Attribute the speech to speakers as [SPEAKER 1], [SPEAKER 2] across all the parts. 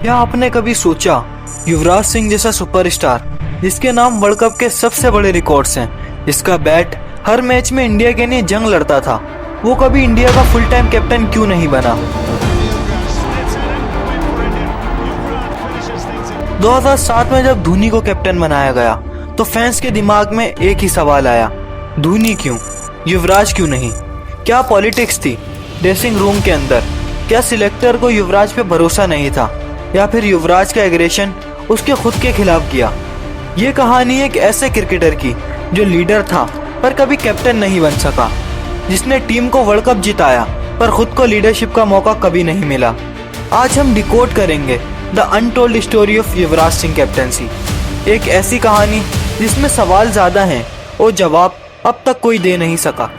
[SPEAKER 1] क्या आपने कभी सोचा युवराज सिंह जैसा सुपरस्टार जिसके नाम वर्ल्ड कप के सबसे बड़े रिकॉर्ड्स हैं, जिसका बैट हर मैच में इंडिया के लिए जंग लड़ता था, वो कभी इंडिया का फुल टाइम कैप्टन क्यों नहीं बना? 2007 में जब धोनी को कैप्टन बनाया गया तो फैंस के दिमाग में एक ही सवाल आया, धोनी क्यों, युवराज क्यों नहीं? क्या पॉलिटिक्स थी ड्रेसिंग रूम के अंदर? क्या सिलेक्टर को युवराज पे भरोसा नहीं था, या फिर युवराज का एग्रेशन उसके खुद के खिलाफ किया? ये कहानी एक ऐसे क्रिकेटर की जो लीडर था पर कभी कैप्टन नहीं बन सका, जिसने टीम को वर्ल्ड कप जिताया पर खुद को लीडरशिप का मौका कभी नहीं मिला। आज हम डिकोड करेंगे the untold story of Yuvraj Singh captaincy, एक ऐसी कहानी जिसमें सवाल ज्यादा हैं और जवाब अब तक कोई दे नहीं सका।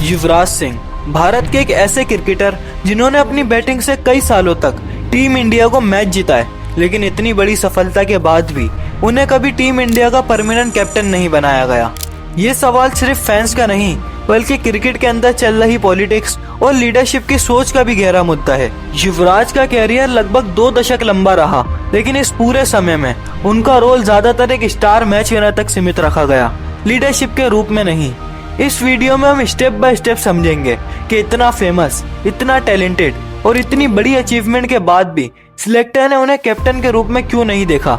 [SPEAKER 1] युवराज सिंह भारत के एक ऐसे क्रिकेटर जिन्होंने अपनी बैटिंग से कई सालों तक टीम इंडिया को मैच जिताए, लेकिन इतनी बड़ी सफलता के बाद भी उन्हें कभी टीम इंडिया का परमानेंट कैप्टन नहीं बनाया गया। ये सवाल सिर्फ फैंस का नहीं बल्कि क्रिकेट के अंदर चल रही पॉलिटिक्स और लीडरशिप की सोच का भी गहरा मुद्दा है। युवराज का कैरियर लगभग 2 दशक लंबा रहा, लेकिन इस पूरे समय में उनका रोल ज्यादातर एक स्टार मैच विनर तक सीमित रखा गया, लीडरशिप के रूप में नहीं। इस वीडियो में हम स्टेप बाय स्टेप समझेंगे कि इतना फेमस, इतना टैलेंटेड और इतनी बड़ी अचीवमेंट के बाद भी सिलेक्टर ने उन्हें कैप्टन के रूप में क्यों नहीं देखा।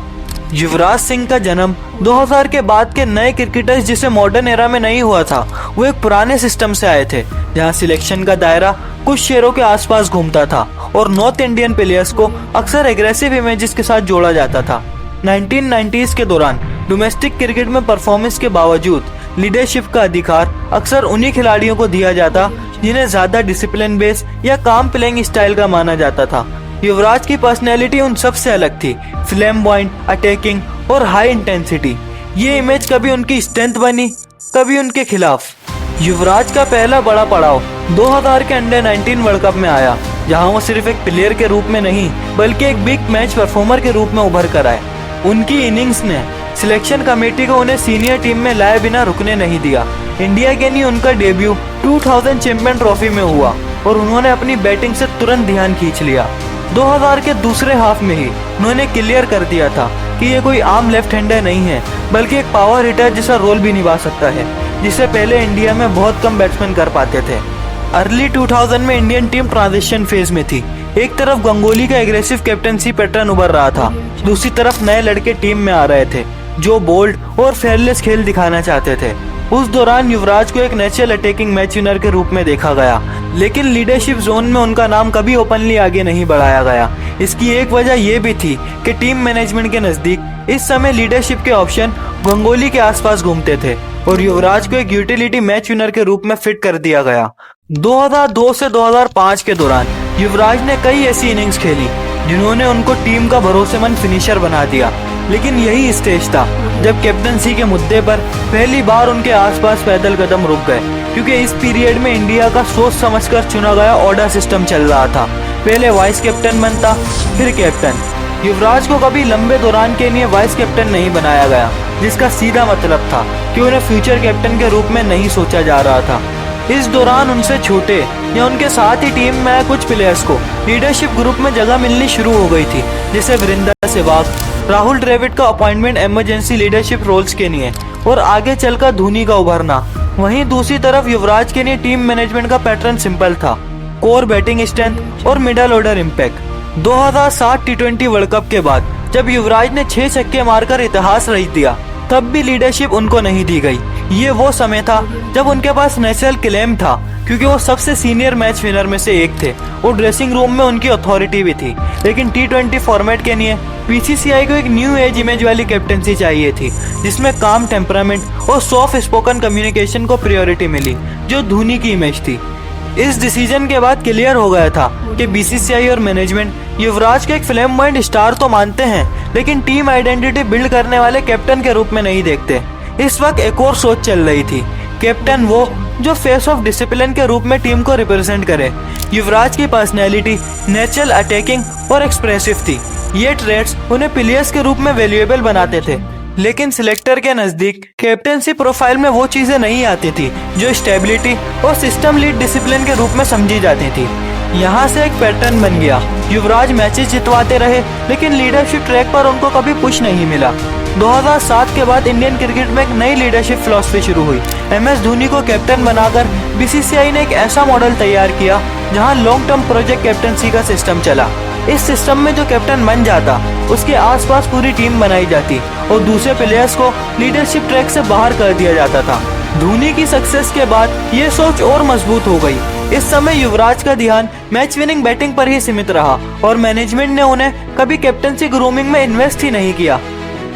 [SPEAKER 1] युवराज सिंह का जन्म 2000 के बाद के नए क्रिकेटर्स जिसे मॉडर्न एरा में नहीं हुआ था, वो एक पुराने सिस्टम से आए थे जहां सिलेक्शन का दायरा कुछ शहरों के आसपास घूमता था और नॉर्थ इंडियन प्लेयर्स को अक्सर एग्रेसिव इमेजेस के साथ जोड़ा जाता था। 1990s के दौरान डोमेस्टिक क्रिकेट में परफॉर्मेंस के बावजूद लीडरशिप का अधिकार अक्सर उन्हीं खिलाड़ियों को दिया जाता जिन्हें ज्यादा डिसिप्लिन बेस या काम प्लेइंग स्टाइल का माना जाता था। युवराज की पर्सनैलिटी उन सब से अलग थी, फ्लैम्बॉयंट, अटैकिंग और हाई इंटेंसिटी। ये इमेज कभी उनकी स्ट्रेंथ बनी, कभी उनके खिलाफ। युवराज का पहला बड़ा पड़ाव 2000 के अंडर 19 वर्ल्ड कप में आया, जहां वो सिर्फ एक प्लेयर के रूप में नहीं बल्कि एक बिग मैच परफॉर्मर के रूप में उभर कर आए। उनकी इनिंग्स ने सिलेक्शन कमेटी को उन्हें सीनियर टीम में लाए बिना रुकने नहीं दिया। इंडिया के लिए उनका डेब्यू 2000 चैंपियन ट्रॉफी में हुआ और उन्होंने अपनी बैटिंग से तुरंत ध्यान खींच लिया। 2000 के दूसरे हाफ में ही उन्होंने क्लियर कर दिया था कि ये कोई आम लेफ्ट हैंडर नहीं है बल्कि एक पावर हिटर जैसा रोल भी निभा सकता है, जिसे पहले इंडिया में बहुत कम बैट्समैन कर पाते थे। अर्ली 2000 में इंडियन टीम ट्रांजिशन फेज में थी। एक तरफ गंगोली का एग्रेसिव कैप्टनसी पैटर्न उभर रहा था, दूसरी तरफ नए लड़के टीम में आ रहे थे जो बोल्ड और फेयरलेस खेल दिखाना चाहते थे। उस दौरान युवराज को एक नेचुरल अटैकिंग मैच विनर के रूप में देखा गया, लेकिन लीडरशिप जोन में उनका नाम कभी ओपनली आगे नहीं बढ़ाया गया। इसकी एक वजह यह भी थी कि टीम मैनेजमेंट के नजदीक इस समय लीडरशिप के ऑप्शन गंगोली के आसपास घूमते थे और युवराज को एक यूटिलिटी मैच विनर के रूप में फिट कर दिया गया। 2002 से 2005 के दौरान युवराज ने कई ऐसी इनिंग्स खेली जिन्होंने उनको टीम का भरोसेमंद फिनिशर बना दिया, लेकिन यही स्टेज था जब कैप्टनसी के मुद्दे पर पहली बार उनके आसपास पैदल कदम रुक गए, क्योंकि इस पीरियड में इंडिया का सोच समझकर चुना गया ऑर्डर सिस्टम चल रहा था। पहले वाइस कैप्टन बनता, फिर कैप्टन। युवराज को कभी लंबे दौरान के लिए वाइस कैप्टन नहीं बनाया गया, जिसका सीधा मतलब था कि उन्हें फ्यूचर कैप्टन के रूप में नहीं सोचा जा रहा था। इस दौरान उनसे छोटे या उनके साथ ही टीम में कुछ प्लेयर्स को लीडरशिप ग्रुप में जगह मिलनी शुरू हो गई थी, जैसे वीरेंद्र सहवाग, राहुल द्रविड़ का अपॉइंटमेंट इमरजेंसी लीडरशिप रोल्स के लिए और आगे चलकर धोनी का उभरना। वहीं दूसरी तरफ युवराज के लिए टीम मैनेजमेंट का पैटर्न सिंपल था, कोर बैटिंग स्ट्रेंथ और middle order impact. 2007 T20 world cup के बाद जब युवराज ने 6 छक्के मारकर इतिहास रच दिया, तब भी लीडरशिप उनको नहीं दी गई। ये वो समय था जब उनके पास नेचुरल क्लेम था, क्योंकि वो सबसे सीनियर मैच विनर में से एक थे और ड्रेसिंग रूम में उनकी अथॉरिटी भी थी। लेकिन T20 फॉर्मेट के लिए बीसीसीआई को एक न्यू एज इमेज वाली कैप्टनसी चाहिए थी, जिसमें काम टेम्परामेंट और सॉफ्ट स्पोकन कम्युनिकेशन को प्रायोरिटी मिली, जो धोनी की इमेज थी। इस डिसीजन के बाद क्लियर हो गया था कि बीसीसीआई और मैनेजमेंट युवराज को एक फ्लैम्बॉयंट स्टार तो मानते हैं, लेकिन टीम आइडेंटिटी बिल्ड करने वाले कैप्टन के रूप में नहीं देखते। इस वक्त एक और सोच चल रही थी, कैप्टन वो जो फेस ऑफ डिसिप्लिन के रूप में टीम को रिप्रेजेंट करे। युवराज की पर्सनैलिटी नेचुरल, अटैकिंग और एक्सप्रेसिव थी। ये ट्रेड्स उन्हें प्लेयर्स के रूप में वैल्यूएबल बनाते थे, लेकिन सिलेक्टर के नजदीक कैप्टेंसी प्रोफाइल में वो चीजें नहीं आती थी जो स्टेबिलिटी और सिस्टम लीड डिसिप्लिन के रूप में समझी जाती थी। यहाँ से एक पैटर्न बन गया। युवराज मैचेस जितवाते रहे, लेकिन लीडरशिप ट्रैक पर उनको कभी पुश नहीं मिला। 2007 के बाद इंडियन क्रिकेट में एक नई लीडरशिप फिलॉसफी शुरू हुई। MS धोनी को कैप्टन बनाकर BCCI ने एक ऐसा मॉडल तैयार किया जहां लॉन्ग टर्म प्रोजेक्ट कैप्टनसी का सिस्टम चला। इस सिस्टम में जो कैप्टन बन जाता, उसके आसपास पूरी टीम बनाई जाती और दूसरे प्लेयर्स को लीडरशिप ट्रैक से बाहर कर दिया जाता था। धोनी की सक्सेस के बाद ये सोच और मजबूत हो गई। इस समय युवराज का ध्यान मैच विनिंग बैटिंग पर ही सीमित रहा और मैनेजमेंट ने उन्हें कभी कैप्टनसी ग्रूमिंग में इन्वेस्ट ही नहीं किया।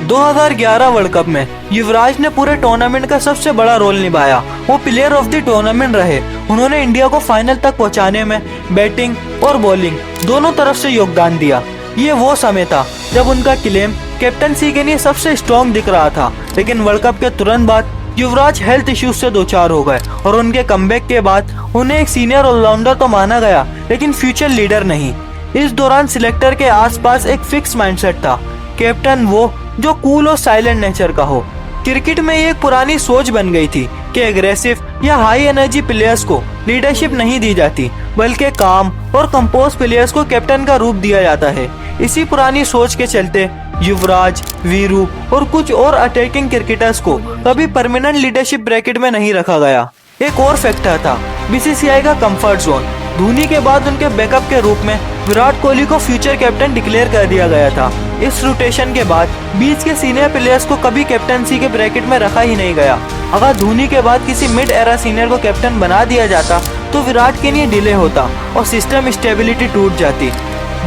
[SPEAKER 1] 2011 वर्ल्ड कप में युवराज ने पूरे टूर्नामेंट का सबसे बड़ा रोल निभाया। वो प्लेयर ऑफ द टूर्नामेंट रहे। उन्होंने इंडिया को फाइनल तक पहुंचाने में बैटिंग और बॉलिंग दोनों तरफ से योगदान दिया। ये वो समय था जब उनका क्लेम कैप्टनसी के लिए सबसे स्ट्रॉन्ग दिख रहा था, लेकिन वर्ल्ड कप के तुरंत बाद युवराज हेल्थ इश्यूज से दो चार हो गए और उनके कमबैक के बाद उन्हें एक सीनियर ऑलराउंडर तो माना गया, लेकिन फ्यूचर लीडर नहीं। इस दौरान सिलेक्टर के आसपास एक फिक्स माइंडसेट था, कैप्टन वो जो कूल और साइलेंट नेचर का हो। क्रिकेट में एक पुरानी सोच बन गई थी कि एग्रेसिव या हाई एनर्जी प्लेयर्स को लीडरशिप नहीं दी जाती, बल्कि काम और कंपोज प्लेयर्स को कैप्टन का रूप दिया जाता है। इसी पुरानी सोच के चलते युवराज, वीरू और कुछ और अटैकिंग क्रिकेटर्स को कभी परमानेंट लीडरशिप ब्रैकेट में नहीं रखा गया। एक और फैक्टर था BCCI का कंफर्ट जोन। धोनी के बाद उनके बैकअप के रूप में विराट कोहली को फ्यूचर कैप्टन डिक्लेयर कर दिया गया था। इस रोटेशन के बाद बीच के सीनियर प्लेयर्स को कभी कैप्टनसी के ब्रैकेट में रखा ही नहीं गया। अगर धोनी के बाद किसी मिड एरा सीनियर को कैप्टन बना दिया जाता तो विराट के लिए डिले होता और सिस्टम स्टेबिलिटी टूट जाती।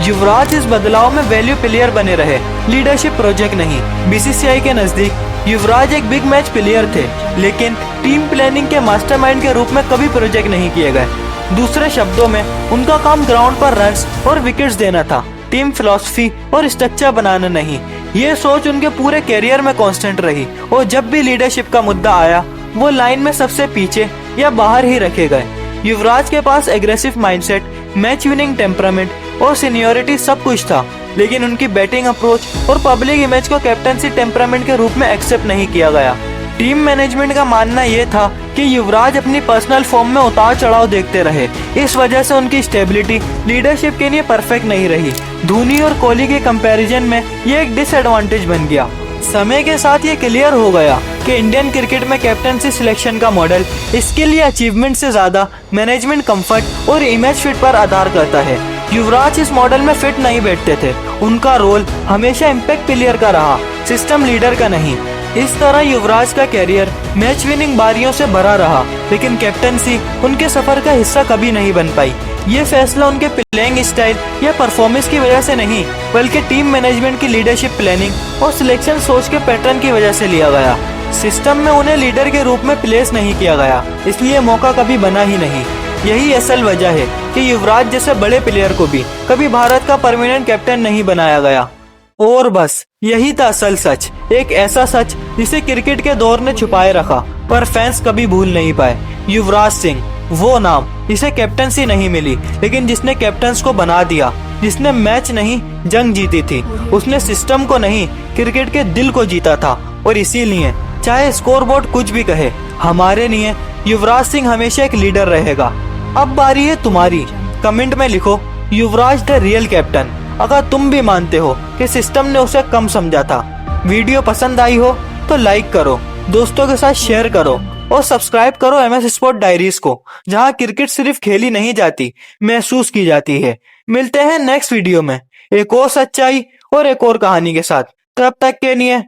[SPEAKER 1] युवराज इस बदलाव में वैल्यू प्लेयर बने रहे, लीडरशिप प्रोजेक्ट नहीं। BCCI के नजदीक युवराज एक बिग मैच प्लेयर थे, लेकिन टीम प्लानिंग के मास्टरमाइंड के रूप में कभी प्रोजेक्ट नहीं किए गए। दूसरे शब्दों में उनका काम ग्राउंड पर रन्स और विकेट्स देना था, टीम फिलॉसफी और स्ट्रक्चर बनाना नहीं। ये सोच उनके पूरे कैरियर में कांस्टेंट रही और जब भी लीडरशिप का मुद्दा आया वो लाइन में सबसे पीछे या बाहर ही रखे गए। युवराज के पास aggressive mindset, match winning temperament और सीनियोरिटी सब कुछ था, लेकिन उनकी बैटिंग अप्रोच और पब्लिक इमेज को कैप्टनसी टेम्परामेंट के रूप में एक्सेप्ट नहीं किया गया। टीम मैनेजमेंट का मानना यह था कि युवराज अपनी पर्सनल फॉर्म में उतार चढ़ाव देखते रहे, इस वजह से उनकी स्टेबिलिटी लीडरशिप के लिए परफेक्ट नहीं रही। धोनी और कोहली के कंपैरिजन में ये एक डिसएडवांटेज बन गया। समय के साथ ये क्लियर हो गया कि इंडियन क्रिकेट में कैप्टनसी सिलेक्शन का मॉडल स्किल या अचीवमेंट से ज्यादा मैनेजमेंट कंफर्ट और इमेज फिट पर आधार करता है। युवराज इस मॉडल में फिट नहीं बैठते थे। उनका रोल हमेशा इम्पैक्ट प्लेयर का रहा, सिस्टम लीडर का नहीं। इस तरह युवराज का कैरियर मैच विनिंग बारियों से भरा रहा, लेकिन कैप्टनसी उनके सफर का हिस्सा कभी नहीं बन पाई। ये फैसला उनके प्लेइंग स्टाइल या परफॉर्मेंस की वजह से नहीं, बल्कि टीम मैनेजमेंट की लीडरशिप प्लानिंग और सिलेक्शन सोच के पैटर्न की वजह से लिया गया। सिस्टम में उन्हें लीडर के रूप में प्लेस नहीं किया गया, इसलिए मौका कभी बना ही नहीं। यही असल वजह है कि युवराज जैसे बड़े प्लेयर को भी कभी भारत का परमानेंट कैप्टन नहीं बनाया गया। और बस यही था असल सच, एक ऐसा सच जिसे क्रिकेट के दौर ने छुपाए रखा पर फैंस कभी भूल नहीं पाए। युवराज सिंह वो नाम जिसे कैप्टनसी नहीं मिली, लेकिन जिसने कैप्टन्स को बना दिया, जिसने मैच नहीं जंग जीती थी। उसने सिस्टम को नहीं क्रिकेट के दिल को जीता था, और इसीलिए चाहे स्कोरबोर्ड कुछ भी कहे, हमारे लिए युवराज सिंह हमेशा एक लीडर रहेगा। अब बारी है तुम्हारी, कमेंट में लिखो युवराज द रियल कैप्टन, अगर तुम भी मानते हो कि सिस्टम ने उसे कम समझा था। वीडियो पसंद आई हो तो लाइक करो, दोस्तों के साथ शेयर करो और सब्सक्राइब करो MS स्पोर्ट डायरीज को, जहां क्रिकेट सिर्फ खेली नहीं जाती, महसूस की जाती है। मिलते हैं नेक्स्ट वीडियो में एक और सच्चाई और एक और कहानी के साथ। तब तक के लिए